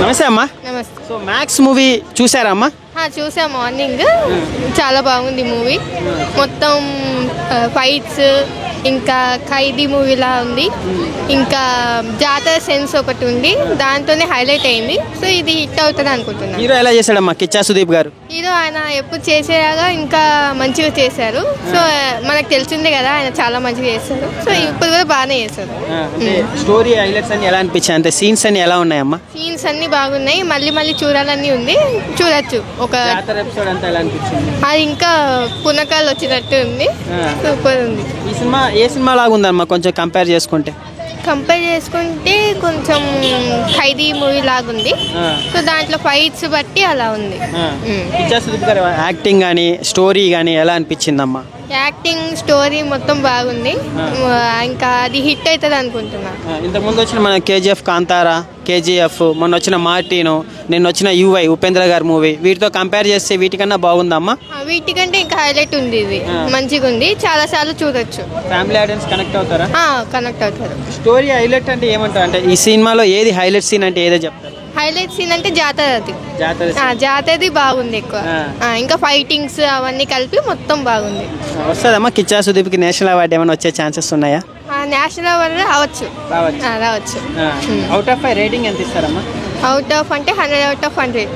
నమస్తే అమ్మా. నమస్తే. సో మ్యాక్స్ మూవీ చూసారా అమ్మా? చూసా మార్నింగ్. చాలా బాగుంది మూవీ. మొత్తం ఫైట్స్, ఇంకా ఖైదీ మూవీలా ఉంది. ఇంకా జాతర సెన్స్ ఒకటి ఉంది, దాంతోనే హైలైట్ అయింది. సో ఇది హిట్ అవుతుంది అనుకుంటున్నాను. హీరో ఎలా చేశాడమ్మా కిచ్చా సుదీప్ గారు? హీరో ఆయన ఎప్పుడు చేసేలాగా ఇంకా మంచిగా చేశారు. సో మనకు తెలిసిందే కదా, ఆయన చాలా మంచిగా చేస్తారు. సో ఇప్పుడు కూడా బాగానే చేస్తారు. స్టోరీ హైలైట్స్ అన్ని ఎలా అనిపించాయి, అంటే సీన్స్ అన్ని ఎలా ఉన్నాయమ్మా? సీన్స్ అన్ని బాగున్నాయి. మళ్ళీ మళ్ళీ చూడాలని ఉంది, చూడొచ్చు. ఒక ఎపిసోడ్ అంతా ఎలా అనిపించింది? అది ఇంకా పునకాలు వచ్చినట్టు ఉంది. సూపర్ ఉంది. ఈ సినిమా ఏ సినిమా లాగా ఉందమ్మా కొంచెం కంపేర్ చేసుకుంటే? కొంచెం ఖైదీ మూవీ లాగుంది. సో దాంట్లో ఫైట్స్ బట్టి అలా ఉంది. కిచ్చా సుదీప్ గారు యాక్టింగ్ కానీ స్టోరీ కానీ ఎలా అనిపించిందమ్మా? యాక్టింగ్, స్టోరీ మొత్తం బాగుంది. ఇంకా అది హిట్ అవుతుంది అనుకుంటున్నా. ఇంతకుముందు వచ్చిన మన కేజీఎఫ్, కాంతారా, కేజీఎఫ్, మొన్న వచ్చిన మార్టినో, నిన్న వచ్చిన యువై ఉపేంద్ర గారి మూవీ, వీటితో కంపేర్ చేస్తే వీటికన్నా బాగుందమ్మా? వీటికంటే ఇంకా హైలైట్ ఉంది. ఇది మంచిగా ఉంది, చాలా సార్లు చూడొచ్చు. ఫ్యామిలీ ఆడియన్స్ కనెక్ట్ అవుతారా? కనెక్ట్ అవుతారు. స్టోరీ హైలైట్ అంటే ఏమంటారు, అంటే ఈ సినిమాలో ఏది హైలైట్ సీన్ అంటే ఏదో చెప్తారు? హైలైట్ సీన్ అంటే జాతరది బాగుంది ఎక్కువ. ఇంకా ఫైటింగ్స్ అవన్నీ కలిపి మొత్తం బాగుంది. వస్తుందమ్మా కిచ్చా సుదీప్కి నేషనల్ అవార్డు ఏమైనా వచ్చే ఛాన్సెస్ ఉన్నాయా? నేషనల్ అవార్డు రావచ్చు. అవుట్ ఆఫ్ 5 రేటింగ్ ఎంత ఇస్తారమ్మా? అవుట్ ఆఫ్ అంటే 100 out of 100.